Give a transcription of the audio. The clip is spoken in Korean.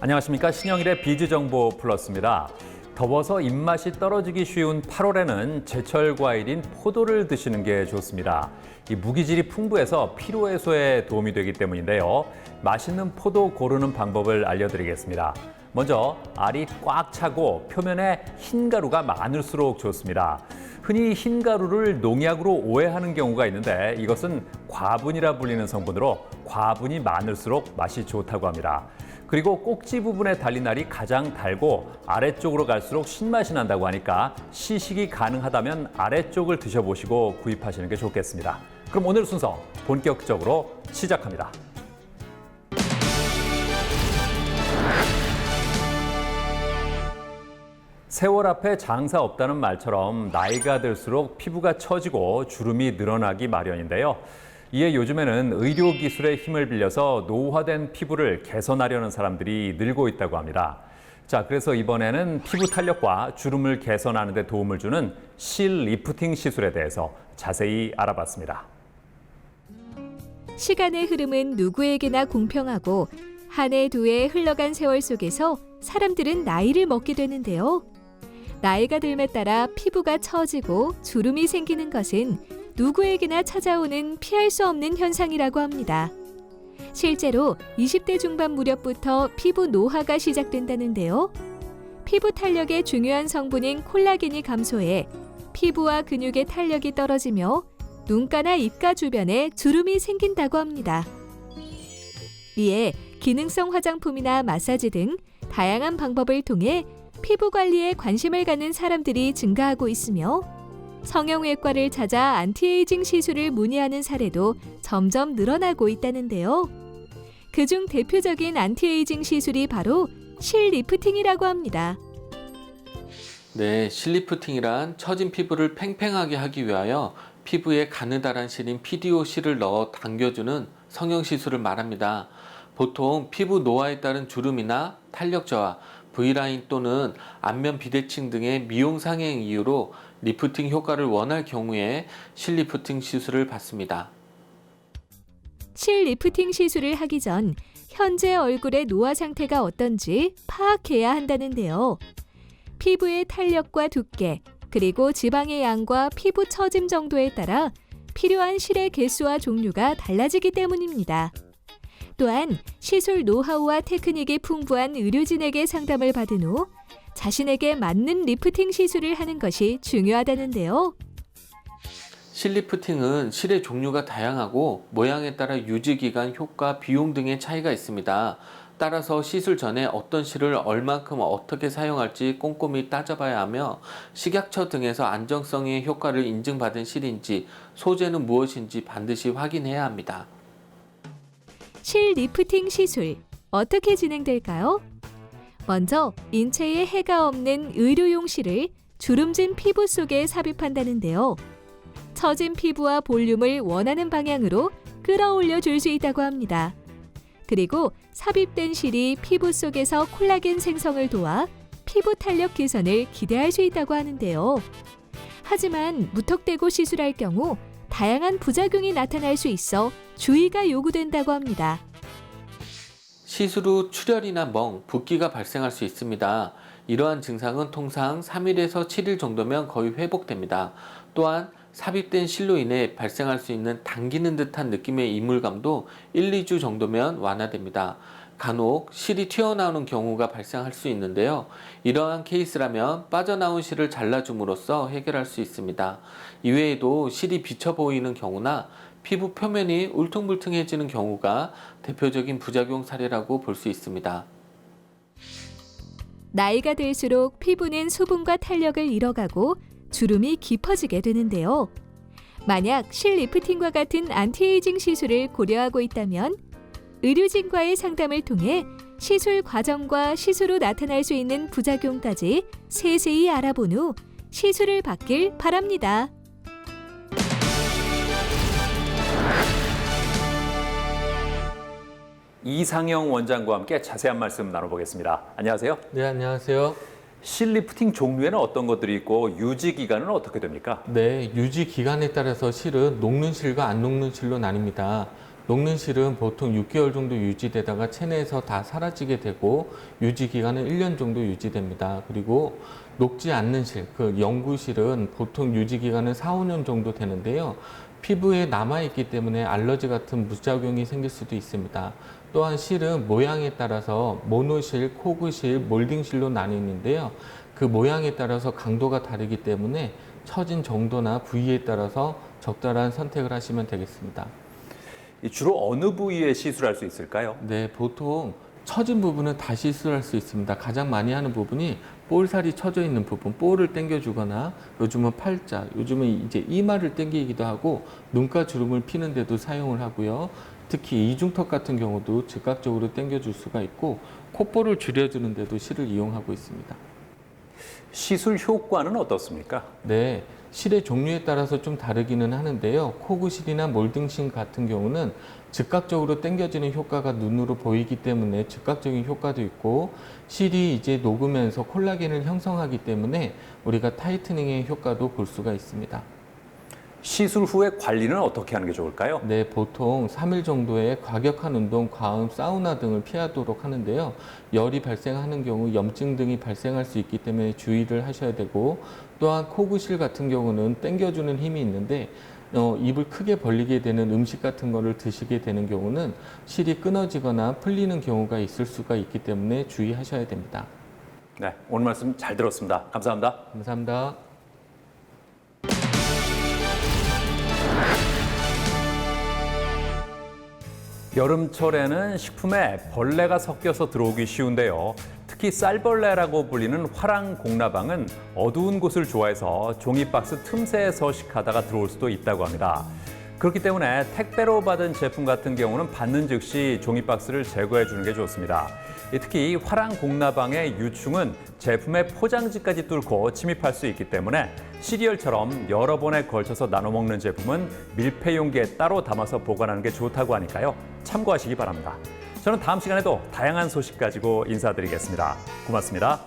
안녕하십니까. 신영일의 비즈정보 플러스입니다. 더워서 입맛이 떨어지기 쉬운 8월에는 제철 과일인 포도를 드시는 게 좋습니다. 이 무기질이 풍부해서 피로 해소에 도움이 되기 때문인데요. 맛있는 포도 고르는 방법을 알려드리겠습니다. 먼저 알이 꽉 차고 표면에 흰 가루가 많을수록 좋습니다. 흔히 흰 가루를 농약으로 오해하는 경우가 있는데 이것은 과분이라 불리는 성분으로 과분이 많을수록 맛이 좋다고 합니다. 그리고 꼭지 부분에 달린 알이 가장 달고 아래쪽으로 갈수록 신맛이 난다고 하니까 시식이 가능하다면 아래쪽을 드셔보시고 구입하시는 게 좋겠습니다. 그럼 오늘 순서 본격적으로 시작합니다. 세월 앞에 장사 없다는 말처럼 나이가 들수록 피부가 처지고 주름이 늘어나기 마련인데요. 이에 요즘에는 의료기술의 힘을 빌려서 노화된 피부를 개선하려는 사람들이 늘고 있다고 합니다. 자, 그래서 이번에는 피부 탄력과 주름을 개선하는 데 도움을 주는 실 리프팅 시술에 대해서 자세히 알아봤습니다. 시간의 흐름은 누구에게나 공평하고 한 해 두 해 흘러간 세월 속에서 사람들은 나이를 먹게 되는데요. 나이가 들에 따라 피부가 처지고 주름이 생기는 것은 누구에게나 찾아오는 피할 수 없는 현상이라고 합니다. 실제로 20대 중반 무렵부터 피부 노화가 시작된다는데요. 피부 탄력의 중요한 성분인 콜라겐이 감소해 피부와 근육의 탄력이 떨어지며 눈가나 입가 주변에 주름이 생긴다고 합니다. 이에 기능성 화장품이나 마사지 등 다양한 방법을 통해 피부 관리에 관심을 갖는 사람들이 증가하고 있으며 성형외과를 찾아 안티에이징 시술을 문의하는 사례도 점점 늘어나고 있다는데요. 그중 대표적인 안티에이징 시술이 바로 실 리프팅이라고 합니다. 네, 실 리프팅이란 처진 피부를 팽팽하게 하기 위하여 피부에 가느다란 실인 PDO 실을 넣어 당겨주는 성형시술을 말합니다. 보통 피부 노화에 따른 주름이나 탄력 저하, V라인 또는 안면 비대칭 등의 미용 상행 이유로 리프팅 효과를 원할 경우에 실 리프팅 시술을 받습니다. 실 리프팅 시술을 하기 전 현재 얼굴의 노화 상태가 어떤지 파악해야 한다는데요. 피부의 탄력과 두께, 그리고 지방의 양과 피부 처짐 정도에 따라 필요한 실의 개수와 종류가 달라지기 때문입니다. 또한 시술 노하우와 테크닉이 풍부한 의료진에게 상담을 받은 후 자신에게 맞는 리프팅 시술을 하는 것이 중요하다는데요. 실 리프팅은 실의 종류가 다양하고 모양에 따라 유지기간, 효과, 비용 등의 차이가 있습니다. 따라서 시술 전에 어떤 실을 얼만큼 어떻게 사용할지 꼼꼼히 따져봐야 하며 식약처 등에서 안정성의 효과를 인증받은 실인지 소재는 무엇인지 반드시 확인해야 합니다. 실 리프팅 시술, 어떻게 진행될까요? 먼저 인체에 해가 없는 의료용 실을 주름진 피부 속에 삽입한다는데요. 처진 피부와 볼륨을 원하는 방향으로 끌어올려 줄 수 있다고 합니다. 그리고 삽입된 실이 피부 속에서 콜라겐 생성을 도와 피부 탄력 개선을 기대할 수 있다고 하는데요. 하지만 무턱대고 시술할 경우 다양한 부작용이 나타날 수 있어 주의가 요구된다고 합니다. 시술 후 출혈이나 멍, 붓기가 발생할 수 있습니다. 이러한 증상은 통상 3일에서 7일 정도면 거의 회복됩니다. 또한 삽입된 실로 인해 발생할 수 있는 당기는 듯한 느낌의 이물감도 1, 2주 정도면 완화됩니다. 간혹 실이 튀어나오는 경우가 발생할 수 있는데요. 이러한 케이스라면 빠져나온 실을 잘라줌으로써 해결할 수 있습니다. 이외에도 실이 비쳐 보이는 경우나 피부 표면이 울퉁불퉁해지는 경우가 대표적인 부작용 사례라고 볼 수 있습니다. 나이가 들수록 피부는 수분과 탄력을 잃어가고 주름이 깊어지게 되는데요. 만약 실 리프팅과 같은 안티에이징 시술을 고려하고 있다면 의료진과의 상담을 통해 시술 과정과 시술 후 나타날 수 있는 부작용까지 세세히 알아본 후 시술을 받길 바랍니다. 이상영 원장과 함께 자세한 말씀 나눠보겠습니다. 안녕하세요. 네, 안녕하세요. 실 리프팅 종류에는 어떤 것들이 있고 유지 기간은 어떻게 됩니까? 네, 유지 기간에 따라서 실은 녹는 실과 안 녹는 실로 나뉩니다. 녹는 실은 보통 6개월 정도 유지되다가 체내에서 다 사라지게 되고 유지 기간은 1년 정도 유지됩니다. 그리고 녹지 않는 실, 그 영구실은 보통 유지 기간은 4, 5년 정도 되는데요. 피부에 남아있기 때문에 알러지 같은 부작용이 생길 수도 있습니다. 또한 실은 모양에 따라서 모노실, 코그실, 몰딩실로 나뉘는데요. 그 모양에 따라서 강도가 다르기 때문에 처진 정도나 부위에 따라서 적절한 선택을 하시면 되겠습니다. 주로 어느 부위에 시술할 수 있을까요? 네, 보통 처진 부분은 다 시술할 수 있습니다. 가장 많이 하는 부분이 볼살이 처져 있는 부분, 볼을 당겨주거나 요즘은 팔자, 요즘은 이제 이마를 당기기도 하고 눈가 주름을 피는 데도 사용을 하고요. 특히 이중턱 같은 경우도 즉각적으로 당겨줄 수가 있고 콧볼을 줄여주는 데도 실을 이용하고 있습니다. 시술 효과는 어떻습니까? 네, 실의 종류에 따라서 좀 다르기는 하는데요. 코그실이나 몰딩실 같은 경우는 즉각적으로 당겨지는 효과가 눈으로 보이기 때문에 즉각적인 효과도 있고 실이 이제 녹으면서 콜라겐을 형성하기 때문에 우리가 타이트닝의 효과도 볼 수가 있습니다. 시술 후에 관리는 어떻게 하는 게 좋을까요? 네, 보통 3일 정도의 과격한 운동, 과음, 사우나 등을 피하도록 하는데요. 열이 발생하는 경우 염증 등이 발생할 수 있기 때문에 주의를 하셔야 되고 또한 코그실 같은 경우는 당겨주는 힘이 있는데 입을 크게 벌리게 되는 음식 같은 거를 드시게 되는 경우는 실이 끊어지거나 풀리는 경우가 있을 수가 있기 때문에 주의하셔야 됩니다. 네, 오늘 말씀 잘 들었습니다. 감사합니다. 감사합니다. 여름철에는 식품에 벌레가 섞여서 들어오기 쉬운데요. 특히 쌀벌레라고 불리는 화랑공나방은 어두운 곳을 좋아해서 종이박스 틈새에 서식하다가 들어올 수도 있다고 합니다. 그렇기 때문에 택배로 받은 제품 같은 경우는 받는 즉시 종이박스를 제거해 주는 게 좋습니다. 특히 화랑공나방의 유충은 제품의 포장지까지 뚫고 침입할 수 있기 때문에 시리얼처럼 여러 번에 걸쳐서 나눠 먹는 제품은 밀폐 용기에 따로 담아서 보관하는 게 좋다고 하니까요. 참고하시기 바랍니다. 저는 다음 시간에도 다양한 소식 가지고 인사드리겠습니다. 고맙습니다.